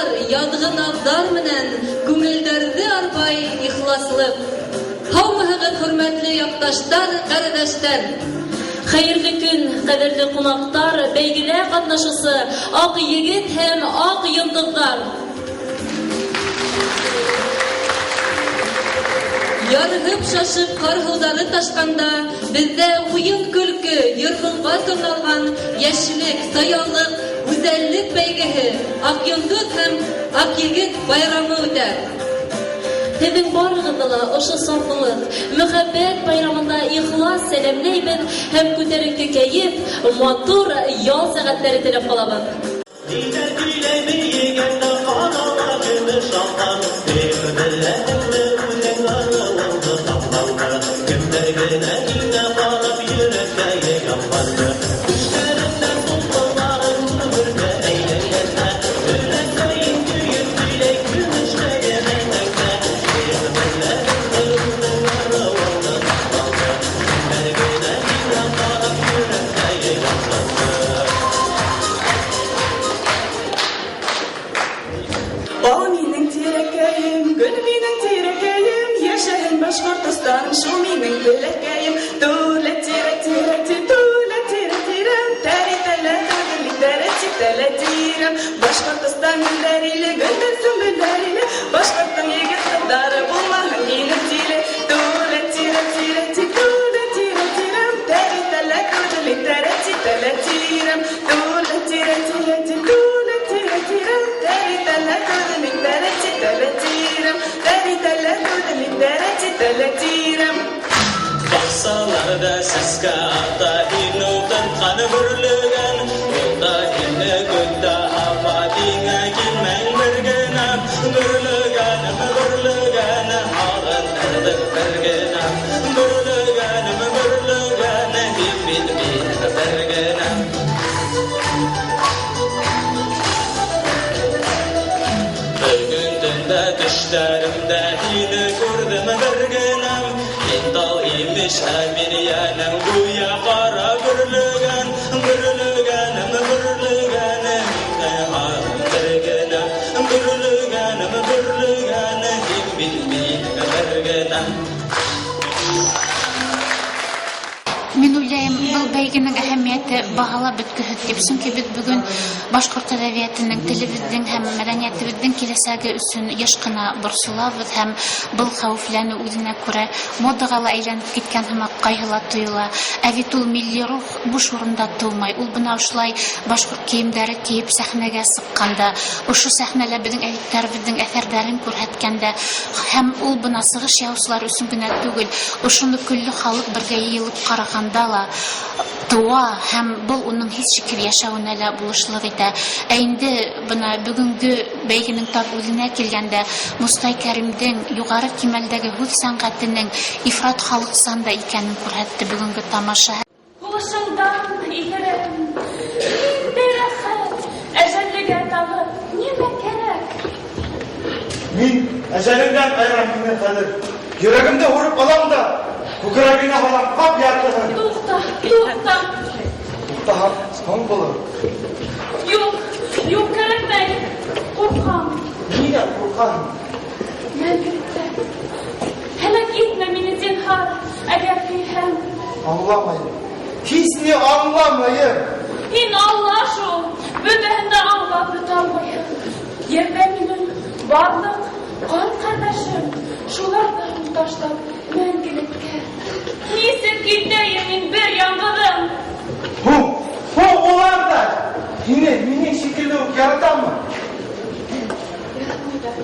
Язар ядгы назар менән күңелдәрҙе арбай ихласлык. Һаумыһығыҙ, хөрмәтле яҡташтар, ҡәрҙәштәр. Хәйерле көн, ҡәҙерле ҡунаҡтар, бәйгелә ҡатнашыусы аҡ егет һәм аҡ йондоҙҙар. Ярһып шашып ҡарһыуҙары ташҡанда, беҙҙә уйын көлкө, йырғынға тоналған йәшлек, саялыҡ, үҙәллек бәйгеһе, аҡ йондоҙ һәм аҡ егет байрамы үтәр. Һеҙҙең барығыҙҙы ла ошо сафлыҡ, мөхәббәт байрамында ихлас сәләмләйбеҙ һәм күтәренке кәйеф, матур ял сәғәттәре теләп ҡалабыҙ. Башҡортостан шул минең бәләкәйем, тулы тирә-тирә-тирә, тулы тирә-тирәм, тәрә-тәлә тәгәлитәрә тирә тирәм. Башҡортостан гөлдәриле, гөлдәр сөмбөлдәриле, башҡорттың егет ҡыҙҙары булмаһын инеп тиле, тулы тирә-тирә-тирә, тулы тирә-тирәм, тәрә-тәлә тәгәлитәрә тирә тирәм, тулы тирә-тирә-тирә, тулы тирә-тирәм, тәрә-тәлә тәгәлитәрә тирә тирәм, тәрә-тәлә тәгәлитәрә тирәм. Baksalarda səskə ata inubdan qanı bürlügən, yolda inni gündə hava dinə gilməyin birgənəm, bürlügənəm, halın ərdik birgənəm, bürlügənəm, bilməyim birgənəm. Bir gün dündə düşlərimdə hini gördüm birgənəm, dal imiş əmin yanım, güya qara bürlügən, bürlügənəm, halın birgənəm, bürlügənəm, bilməyim birgənəm. Мин уйлайым, был бәйгенең әһәмияте бағалап бөткөһөҙ дип. Сөнки беҙ бөгөн башҡорт әҙәбиәтенең, телебеҙҙең һәм мәҙәниәтебеҙҙең киләсәге өсөн йыш ҡына борсолабыҙ һәм был хәүефләнеү үҙенә күрә модаға ла әйләнеп киткән һымаҡ ҡайһыла тойола. Ә бит ул милли рух буш урында тыумай. Ул бына ошолай башҡорт кейемдәре кейеп сәхнәгә сыҡҡанда, ошо сәхнәлә беҙҙең әҙиптәребеҙҙең әҫәрҙәрен күрһәткәндә һәм ул бына сығыш яусылар өсөн генә түгел, ошоно көллө халыҡ бергә йыйылып ҡарағанда ла тыуа һәм был уның һис шикер йәшәүенә лә булышлыҡ итә. Ә инде бына бөгөнгө бәйгенең тап үҙенә килгәндә Мостай Кәримдең юғары кимәлдәге һүҙ сәнғәтенең ифрат халыҡсанда икәнен күрһәтте бөгөнгө тамаша. Һуғышыңдан иҙерем, ниндәй рәхәт, әжәллегә тағы нимә кәрәк? Мин әжәлеңдән айырам мине хәҙер. Йөрәгемде һурып алам да, күкрәгенә һалам ҡап ятырһың. Туҡта. Туҡтаһам, һуң булыр. Юҡ, кәрәкмәй. Ҡурҡам. Ниңә ҡурҡаһың? Мәңгелеккә. Һәләк итмә мине, зинһар, әгәр һөйһәм. Аңламайым. Һис ни аңламайым. Һин аңла шул. Бөтәһен дә аңлап бөтә алмайһың. Ерҙә минең барлыҡ ҡан ҡәрҙәшем. Шуларҙы ташлап мәңгелеккә. Нисек китәйем мин бер яңғыҙым? Һуң улар да һине минең шикелле үк яратамы? Яратмайҙар.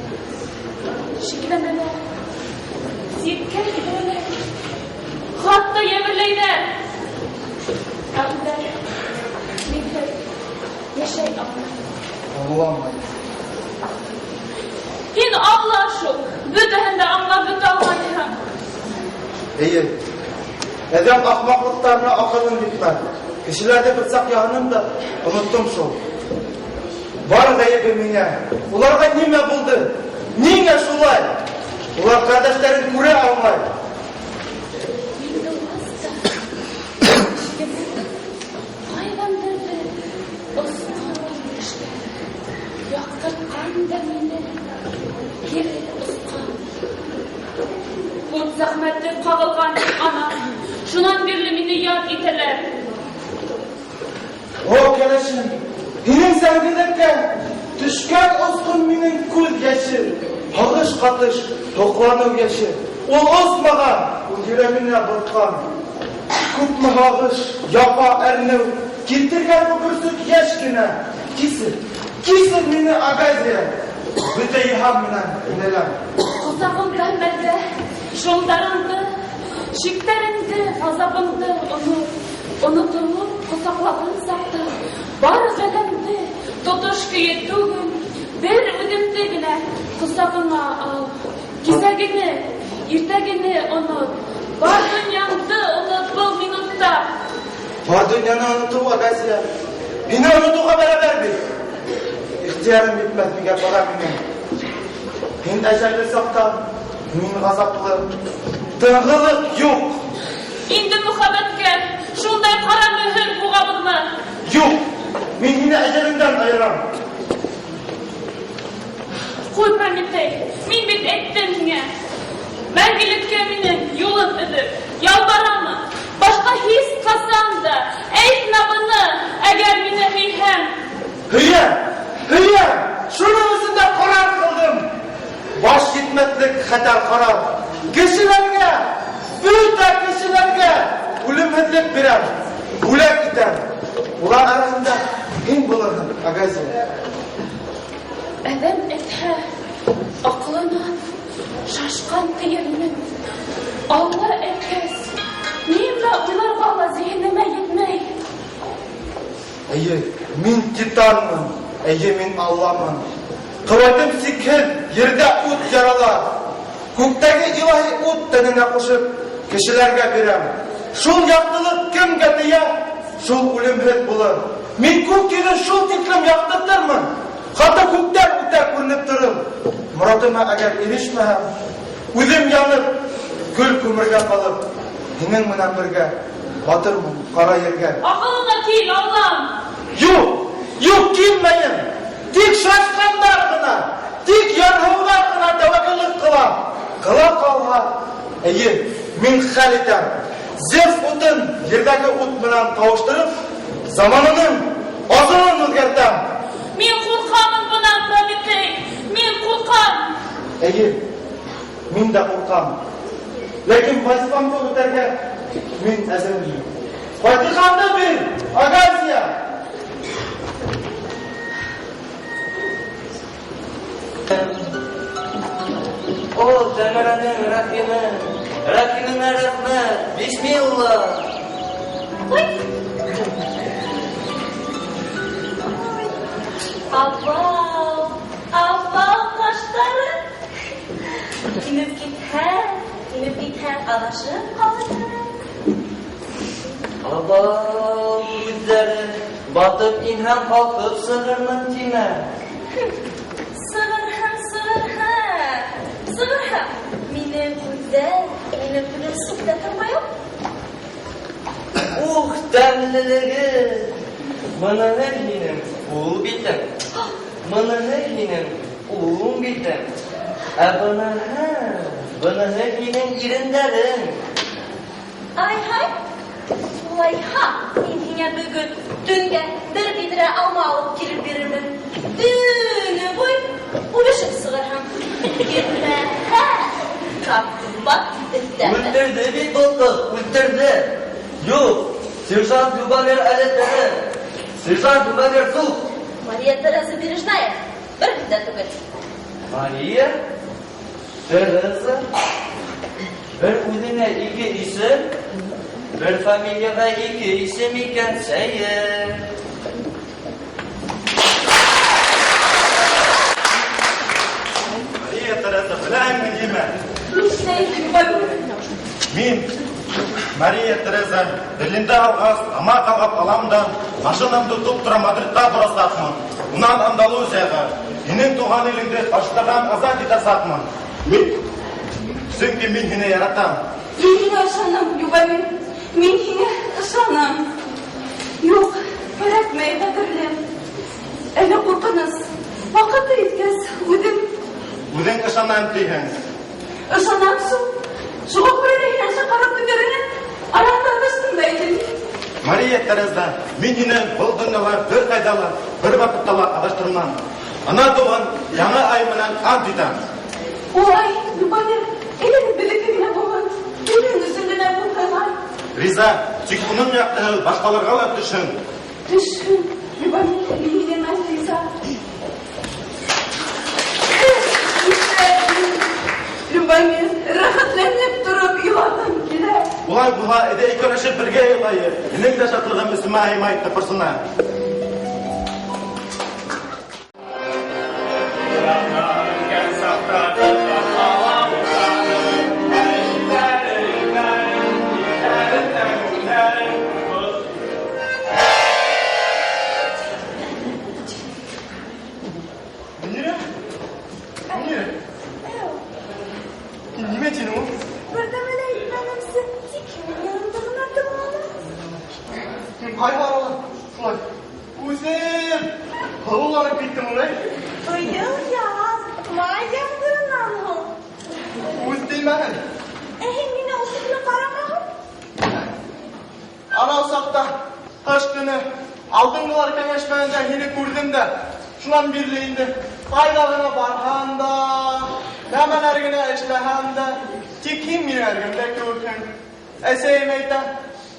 Шикләнәләр. Сиркә китәләр. Хатта йәберләйҙәр. Ә үҙҙәре минһеҙ йәшәй алмай. Аңламайым. Һин аңла шул. Бөтәһен дә аңлап бөтә алмайһың. Эйе. Әҙәм ахмаҡлыҡтарына аҡылын битмә. Кешеләрҙе бер саҡ яһаным да, оноттом шул. Бар ғәйебе миңә. Уларға нимә булды? Ниңә шулай? Улар ҡәрҙәштәрен күрә алмай. Ҡайҙандыр бер осҡан эшләр. Kırkan da meni geri ıskan. Kut zahmetli kağılgan ana. Şunan birli meni yad iteler. O kelişim, benim sevgilikке düşken olsun benim kul yaşı, hağış katış, toklanıv yaşı. Ol osmagan, o yüreğimine bırtkan. Kutma hağış, yapa ernev, getirgen bu kürsük yaşkine. Kisir meni agaziye, büte yiham minen neler. Kusağım gelmedi, şoldarındı, şikterindi, azabındı, unutup kusakladın saktı. Bar gelemdi, tutuşku yettugün, bir üdümdegine kusağına al. Gizegini, irtegini unut, var dünyamdı unut bu minutta. Var dünyanı unutuv agaziye, beni unutuğa beraber bir. İhtiyarım bitmez bir gap olar menen. Ben eceli sakta, min gazaplı, tığılık yok. İndi muhabbetke, şunday kara mühür buğabılma. Yok, ben yine ecelimden ayıram. Koyma mitey, min bit ettim yine. Мәңгелеккә минең юлым өҙөп, ялбарамы, башҡа һис ҡасан да әйтмә быны, әгәр мине һөйһәң. Hüye, şunun üstünde karar kıldım. Baş gitmeklik hatar karar. Kişilerge, bütün kişilerge ölümhüzlük birer, ulak iter. Ular arasında kim bulurdu agazi? Әҙәм әйтһә, аҡлына шашҡан тейелмен. Алла әйткәс, нимә уйларға ла зиһенемә етмәй. Eye, min titanmın, min Allah'mın. Kıvatım sikir, yerde ut yaralar. Көктәге ilahi ut tenine koşup, kişilerge birem. Şul yaktılık kim getiye, şul ölümhüz bulur. Min kökini şul tiklem yaktırtırmın. Hatta kökten üter kürünüp durur. Muratıma eğer erişmeyem, üzüm yanıp, gül kümürge kalıp, senin menen birge, batırmın kara yerge. Ақылына кил, Аллам. Yok kimmeyin. Dik şaşkanlar gına, dik yanhıvlar gına tevekkülük kılam. Kıla kalha, min halitem. Zevs utun, yerdeki ut bilen kavuşturup, zamanının azının özgertem. Min ҡурҡамын бынан, Мәмитәй, min ҡурҡам. Min de korkam. Lakin vazifamda öterge min ezeliyim. Vatikan'da bir agaziya. O Zemere'nin Rabbime rahmet, Bismillah. Avval kaşları inip gither alaşıp kalır. Abam yüzleri batıp inhem kalkıp sığırmın time. Sığırha. Meni güzel sukta turmayıp. Demliligi. Mana her yinem ul bitim. Mana her yinem ulum bitim. Bana her yinem girinderim. Ay hay. Olay ha. Minhine bugün dünge bir bidire alma alıp girip verirmin. Dünü boy ulaşıp sığırham. Girme ha. Kaptım bak üstlerine. Öldürdü bir balık, öldürdü. Yok, Сержант Любомир Алетleri. Сержант Любомир Сух. Мария Тереза Бережная. Bir günde түгел. Maria Teresa. Bir üzerine iki isim. Bir familyaga iki isim iken sayı. Maria Teresa bilen mi diyme? Min Maria Teresa dilinde alğaz ama kalgap alamdan maşınamды tutup tura Madrid'da burasatmın. Unan Andaluziyaga. Senin tuğan elinde başlardan azat edersatmın. Çünkü min yine yaratam. Мен һиңә ышанам, Любомир. Мин һиңә ышанам. Юк, кәрәкмәй, бәгерлем. Әле куркыныс. Вакыты иткәс, үҙем Үҙең ышанам тиһең. ышанам шул. Шуға күрә лә һиңә ҡарап күтәргән аяҡтар өстөндә идем. Мария Тереза, мин һине был донъяла бер ҡайҙа ла, бер ваҡытта ла аҙаштырмам. Ана тыуған яңы ай менән ант итәм. Улай, Любомир, элек белеге генә булһын. Үҙең өсөн генә булһын. Риза, тик уның яҡтыһы башҡаларға ла төшһөн. Төшһөн, Любомир, минең Риза. Любомир, рәхәтләнеп тороп иладым килә. Улай булһа, әйҙә икәүләшеп бергә йылайыҡ. Һинең дә шатлығым өҫөмә һыймай тыпырсына. Нимә тинең ул? Бердәмеле итмәгәнсең, тик янымда гына тыңлама. Ҡайһы арала? Шулай. Үзем! Һыуланып киттем улай. Быйыл яҙ, май яңғырынан һуң. Үҙ теймәһен. Һин мине осоҡло ҡарамаһың? Анау саҡта, ҡыш көнө, алдыңғылар кәңәшмәгәндә һине күрҙем дә, шунан бирле инде ҡайҙа ғына барһам да, нәмәләр генә эшләһәм дә, тик һин минең эргәмдә кеүекһең. Әсәйем әйтә,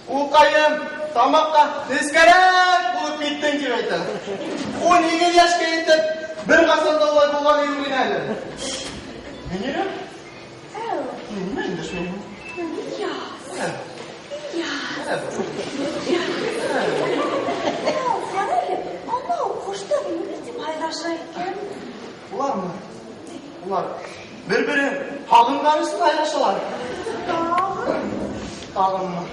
улҡайым, тамаҡҡа нескәрәк булып киттең тип әйтә. 12 йәшкә етеп, бер ҡасан да улай булған юҡ ине әле. Мөнирә? Нимә өндәшмәйһең? Анау ҡошто нимә тип һайраша икән? Улармы? Улар бер-берен һағынған өсөн һайрашалар. Тағынмы?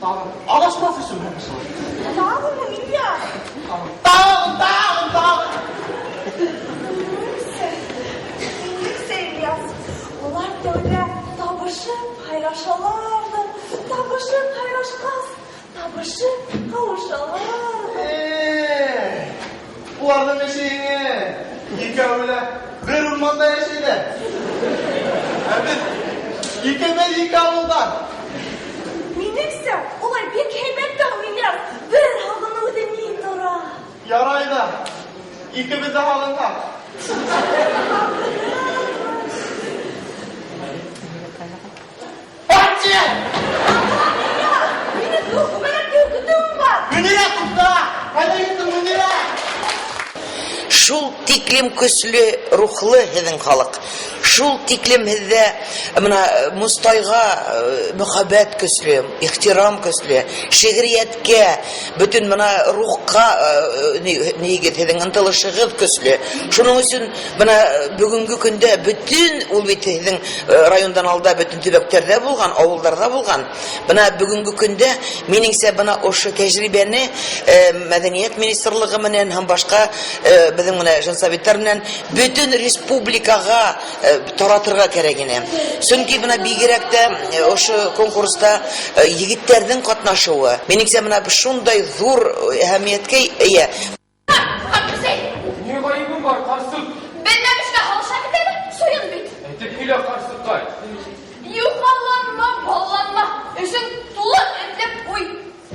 Тағын. Алашмаҫ өсөн һайрашалар. Тағымы, Ильяс? Тағын! Нисә, Ильяс? Улар тәүҙә табышып һайрашаларҙы, табышып һайрашҡас, табышып ҡауышаларҙы. Уларҙың эше еңел. Икәүе лә бер урманда йәшәйҙәр. Ә беҙ икебеҙ ике ауылдан. Минеңсә, улай бик һәйбәт тә, Ильяс. Бер һағыныуҙы ни тора? Ярай ҙа. Икебеҙ ҙә һағынһаҡ. Атчы! Мине ҙур күбәләк көтөүем бар. Мөнирә, туҡта! Ҡайҙа киттең, Мөнирә? Шул тиклем көслө рухлы һеҙҙең халыҡ. Шул тиклем һеҙҙә мустайға мөхәббәт көслө, ихтирам көслө, шиғриәткә, бөтөн рухҡа нигеҙ һеҙҙең ынтылышығыҙ көслө. Шуның өсөн бөгөнгө көндә бөтөн ул бит һеҙҙең райондан алда бөтөн төбәктәрҙә булған, ауылдарҙа булған. Бөгөнгө көндә минеңсә ошо тәжрибәне Мәҙәниәт министрлығы менән һәм башҡа беҙҙең жансоветтар менән бөтөн республикаға таратырға кәрәк ине. Сөнки бигерәк тә ошо конкурста егеттәрҙең ҡатнашыуы. Минеңсә шундай ҙур әһәмиәткә эйә. Не ғайыбым бар, ҡарсыҡ. Белмәмешкә һалыша бит, суйын бит. Әйтеп килә ҡарсыҡҡа. Юҡаланма, балланма. Өсөн тулы этлеп ҡуй.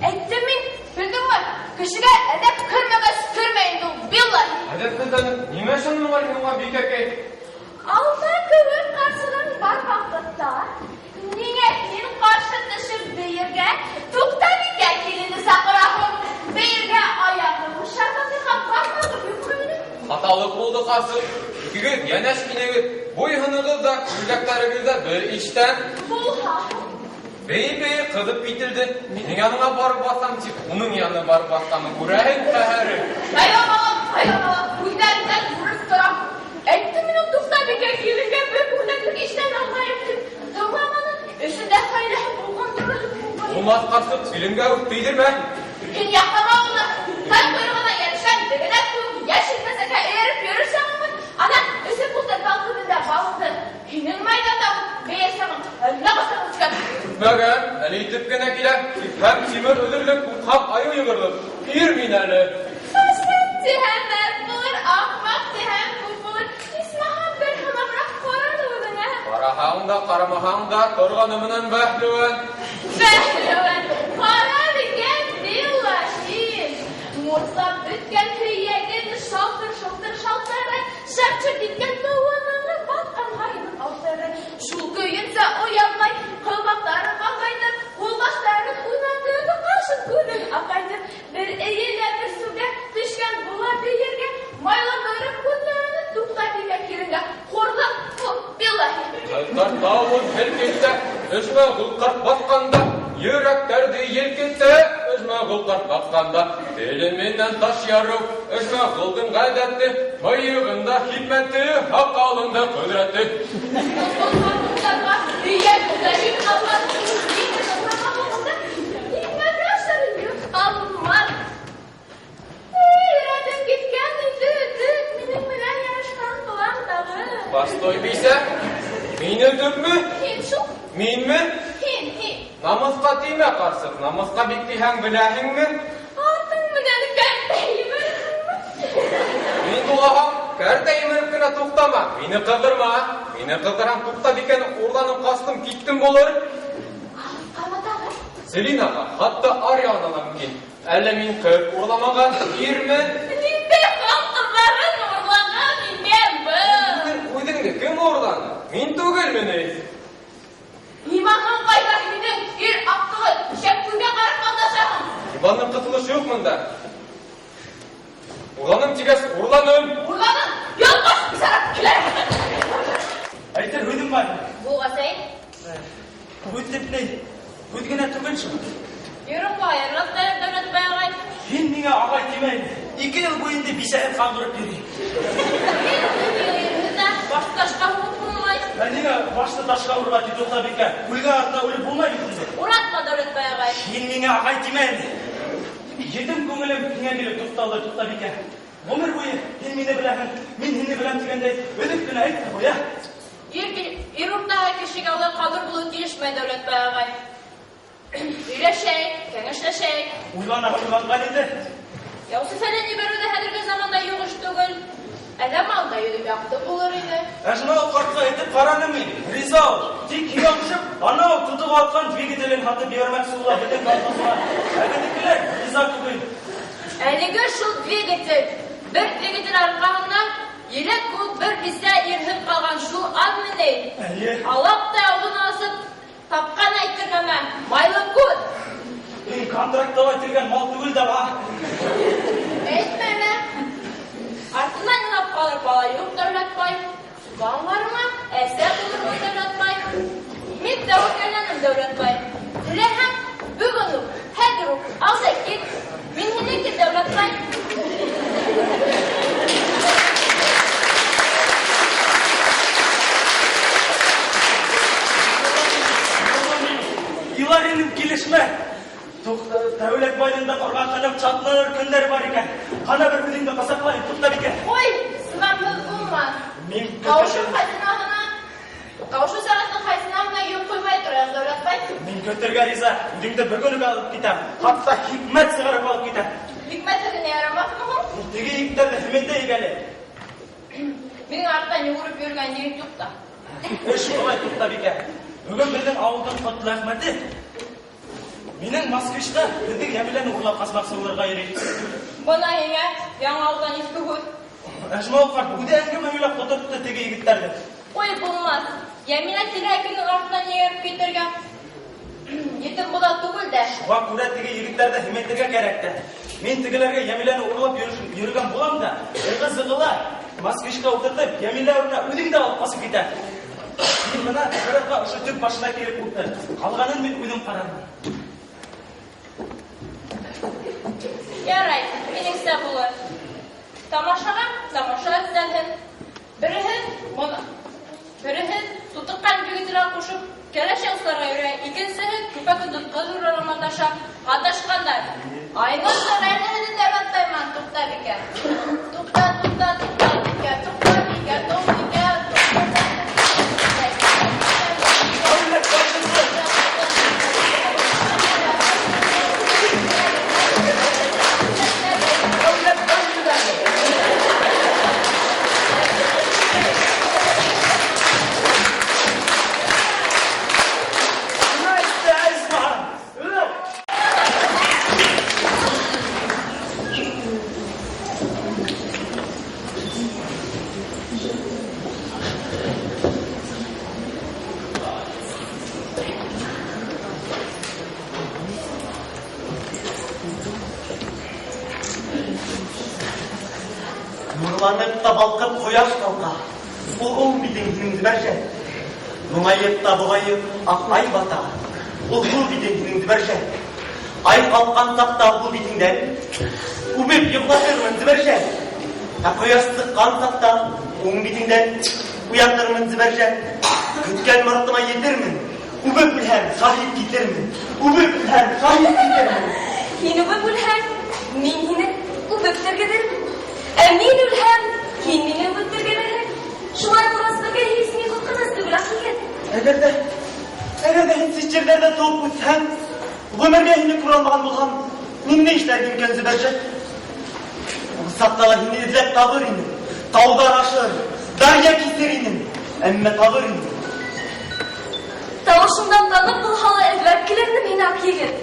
Әйттем мин, белдеңме? Кешегә әҙәп кермәгәс кермәй инде ул, биллаһи. Әдәп ҡыҙҙаным, нимә шуның бар һуңға бикәкәй? Алма кеүек ҡаршының бар ваҡытта, ниңә һин ҡаршы төшөп бейергә, туҡта бикә килене саҡыраһың, бейергә аяғың шартатыға бармағыр юҡмы? Хаталыҡ булды ҡарсыҡ. Икегеҙ йәнәш инегеҙ, буйһынығыҙ да, күлдәктәрегеҙ ҙә бер иштән. Булһа. Бейей ҡыҙып кителде. Минең яныңа барып баҫам тип, уның янына барып баҫҡанын күрәһең ҡәһәре. Хайламалам, күҙҙәреңдән күреп торам. Әйттем мин ул туҡта бикә киленгә бер күлдәклек иштән алмайым тип. Тыңламаны, өсөндә хәйләһе булған түгел. Булмаҫ ҡарсыҡ, киленгә үк тейҙермә. Һин яҡлама уны. Тай ҡойроғона йәбешкән дегенә кеүек йәшел мәсәкә эйәреп йөрөрсәңме? Ана, өсө күлдәк балҡыҙында балҡты. Һинең майҙанда бейәсәңме? Әллә ҡасан үҫкән. Мәгәр, әле итеп кенә килә. Һәм тимер өҙөрлөк, ҡурҡаҡ айыу йығырлыҡ. Кир мин әле. Фәсәт тиһәмәр булыр ахмаҡ Караһаң да, карамаһаң да, торганымнан бәһлүән. Бәһлүән, кара дигән биллаһи. Мурсап бөткән көйәген шалтыр шалтыры, шапчыр диткән тауаныңны баткан һайын алтыры. Шул көйенсә уянмай, кылмактары калгайнып, кулбаштарын уйнатып, кашын күнен акайнып, бер эйелә бер сүгә төшкән була биргә, майлы бөреп күннәрне тукта биргә киреңгә, хорлап биллаһи. Кайдар тауын һелкетте, өжмә гулкарт батканда, йөрәкләрде елкетте, өжмә гулкарт батканда, телеменнән таш яру, өжмә гулдың гадәтте, мыйыгында хикмәте, хакалында көдрәте. Бастой бисә, мине төпме? Минме? Намыска тимә карсык, намыска бик тиһәң беләһеңме? Мин булаһам, кәртәймәп кенә туктама, мине кыдырма. Мине кыдырам, тукта дигән урданым кастым, киттем булыр. Селинага, хатта арыянына мөмкин. Әллә мин кып урламаган ирме? Үҙеңде кем урланы? Мин түгелмени? Иманның кайда минең ир актыгы, шәккүгә карап алдашаһың. Иманның кытылышы юк монда. Урланым тигәс, урланым. Урланың, ялгаш бисарап килер. Әйтер һүҙем бар. Булгасай, Һүҙ дип ни? Һүҙ генә түгел шул. йөрөп кайырлык дәүләт байгай. Һин миңә агай тимәйме? 2 ел буенда бисәһен калдырып йөрөй. Башташка булмай. Нигә башты ташка урырга тотта бикә? Үлгән артта үлеп булмай бит. Уратма дәүләт байгай. Һин миңә агай тимәйме? Җитем күңелем һиңа килеп тукталды тотта бикә. Гомер буе һин мине беләһең, мин һине беләм дигәндәй, өҙөк кенә әйтте куя. Ир уртаға кешегә улар кадыр булу килешмәй дәүләт байгай. Өйләшәйек, кәңәшләшәйек. Уйланган инде. Яусыфәне ебәреүҙә хәҙерге заманда юҡ эш түгел. Әҙәм алда йөҙөп яҡты булыр ине. Әжмәл ҡартҡа әйтеп ҡараным мин. Риза ул. Тик һиңә анау тотоп атҡан двигателен һатып ебәрмәксе була беҙҙең колхозға. Әлегекеләр риза түгел. Әлеге шул двигатель. Бер двигатель арҡаһынан еләк кеүек бер бисә ирһеҙ ҡалған шул аҙмы ни? Әйе. Алап та ауыҙын асып тапҡан әйтергәме? Майлы күҙ. Контрактта әйтелгән мал түгел дә ва. Әйтмәне. Артынан инап ҡалыр бала юҡ дәүләт бай. Балаларыңа әсә булырмы дәүләт бай? Мин дә үткәнләнем дәүләт бай. Теләһәң, бөгөн үк, хәҙер үк, алда кит. Мин һинеке дәүләт бай. Иларинем килешмә. Дәүләт байының да ҡорған чатланыр көндәр бар икән. Ҡана бер үҙеңде ҡосаҡлайым, туҡта бикә. Ой, сымаҡһыҙ булма. Ҡауышу хазинаһына, ҡауышу сәғәтенең хазинаһына юҡ ҡуймай торам дәүләт бай. Мин көтөргә риза. Үҙеңде бөгөн үк алып китәм. Хатта хикмәт сығарып алып китәм. Хикмәтһеҙ ярамаҫмы һуң? Теге егеттәрҙе һемендә егәле. Минең арттан йүгереп йөрөгән егет юҡ та. Эш былай туҡта бикә. Бөгөн беҙҙең ауылдың ҡотло Әхмәте минең Москвичта беҙҙең Йәмиләне урлап ҡасмаҡсы булырға йөрөй. Бына һиңә яңы ауылдан иҫке һүҙ. Әжмәү ҡарт үҙе әңгәмә һөйләп ҡотортто теге егеттәрҙе. Ой, булмаҫ. Йәмилә теләгенең артынан йөрөп китергә. Етем була түгел дә. Шуға күрә теге егеттәрҙе һемәйтергә кәрәк тә. Мин тегеләргә Йәмиләне урлап йөрөгән булам да, ығы-зығыла Москвичка ултыртып, Йәмилә урынына үҙең дә алып ҡасып китә. Мин бына Фәреҙға ошо төп башына килеп ултыр. Ҡалғанын мин үҙем ҡарармын. Ярай, минеңсә булыр. Тамашаға тамаша эҙләнһен. Береһен тутыҡҡан двигателгә ҡушып, кәләш яусыларға йөрөй. Икенсеһе күпә-көндөҙ ҡыҙ урарға маташа. Ҡатнашҡандар. Айнурҙың әлләһенең дәүләт тайман туҡта бикә. Туҡта бикә, туҡта бикә, туҡта бикә. Нурланып та балкып кояш калка. Ул бидең һинең зибәрҗә. Моңаеп та бугайып ак ай бата. Ул бидең һинең зибәрҗә. Ай калкан сакта бу бидеңдән. Үбеп йоклатырмын зибәрҗә. Кояш сыккан сакта уң бидеңдән уяндырмын зибәрҗә. Көткән мортыма yeтермен. Үбеп белән шаһит китермен. Үбеп белән шаһит китермен. Һин үбеп үлһәң, мин һине үбеп тергедермен. Ә мин үлһәм, һин мине үбеп тергедерһең. Шулай бурасыгы һис ни куркыныс түгел ахигет. Әгәр дә һин сичерләрдә туып үтсәң, гомергә һине күралмаган булһам, мин ни эшләрдем икән зибәрҗә? Ул сакта һине эзләп табыр идем. Таудар ашыр, дарья кисер идем. Әмма табыр идем. Тавышыңдан танып булһалы эзләп килердем һин ахигет.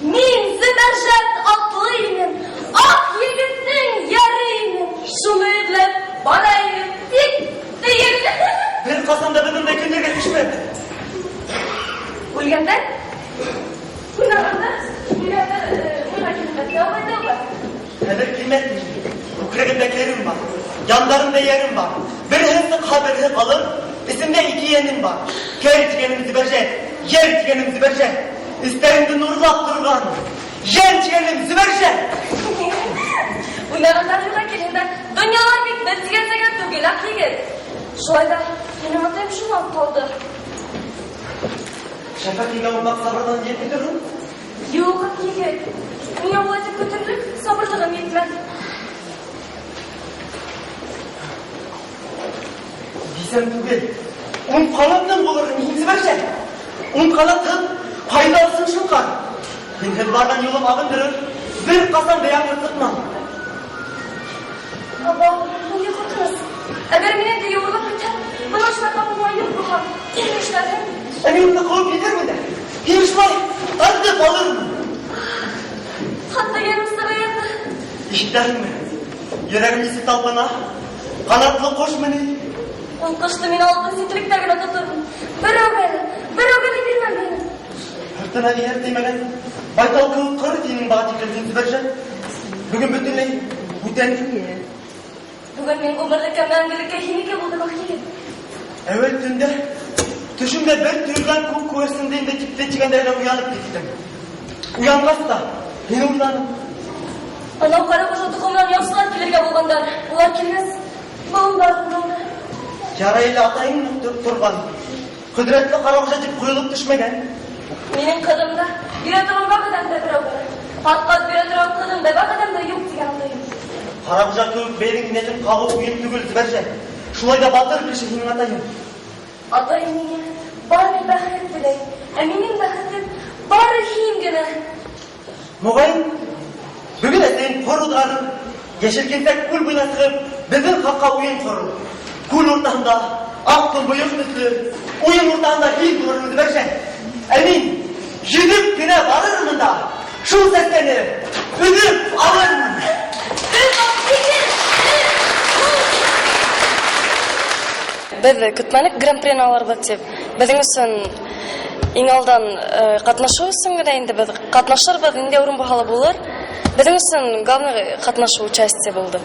Мин зибәрҗәт атлы идем. Ак егетнең яры идем. Шуны эзләп бара идем. Тик диер. Бер касанда бөтен көннәргә төшмәде. Үлгәндә? Уйнаганда? Хәзер килмәде. Күкрәгендә кәрим бар. Яндарында ярым бар. Берһесе каберһе калыр. Исемдә ике яним бар. Кәр тигәнем зибәрҗә. Яр тигәнем зибәрҗә. Истәремдә нурлап торган. Яр тигәнем зибәрҗә. Уйнаганда килгәндә дөньяла бик бер тигәнсәгә түгел ахигет. Шулай да минем атым шуннан калды. Шәфәкигә улмак сабырдан җитми торыр. Юк ахигет. Миңа булып көтерлек сабырлыгым йетмәде. Дисәм түгел. Калатның булыр мин зибәрҗә. Калатның файдасын шулкан. Мин барган юлым агындырыр. Бер касан да яңгыр тотмам. Аба, bu ne kurtarız? Eğer mine de yoluna biter, bana şuna kapıma yok bulham. Gelmişlerden. Elimde koyup gider mi de? Girişmay, adı kalır mı? Hatta yarım sıraydı. İşler mi? Yüreğimizi talpana, kanatlı koş beni. On kışlı mine altın sitliklerine tuturum. Bir ögeli bilmem beni. Hırtına yer demeden, baytal kılıp kırı dinin bağ dikildiğini zibərcə. Bugün bütünley, büten. Bugün men ömürlükке мәңгілікке хинеке buldum ахигет. Evvel tünde, düşümde bir türden kuk kuvvetindeyim de tipte çıkanlarına uyanıp gittim. Uyanmaz da, beni uyanıp. Anam kara koşu tukumdan yapsılar kilirge bulganlar. Ular kilmez. Bağım bardım ona. Yarayla atayın muhtup turgan. Kudretli kara koşa tip kuyulup düşmegen. Menin kadımda bir atıran bak adam da bir ögeli. Hatta bir atıran kadın bebek adam da yok diye anlayayım. Kara koşa köyüp beyin ginelim kağıp uyum tügül zibərcə. Şulay da batır kişi hinin atayım. Atayım mine, bari bəxət bilək. Əminin bəxətin bari hiyim gene. Muğayın, bugün eseyin korudarım. Yeşilkensek kul buyuna sığıp, bizim hakka uyun koru. Kul ortağında, ak kul buyuk müslü, uyun ortağında hiyim korunu zibərcə. Emin, gidip güne varırım da, şu sesleri ödüp alırım. Biz күтмәлек гран-прини алырбыз дип. Безнең өчен иң алдан катнашу өчен генә инде без катнашырбыз, инде урын баһалы булыр. Безнең өчен главный катнашу участие булды.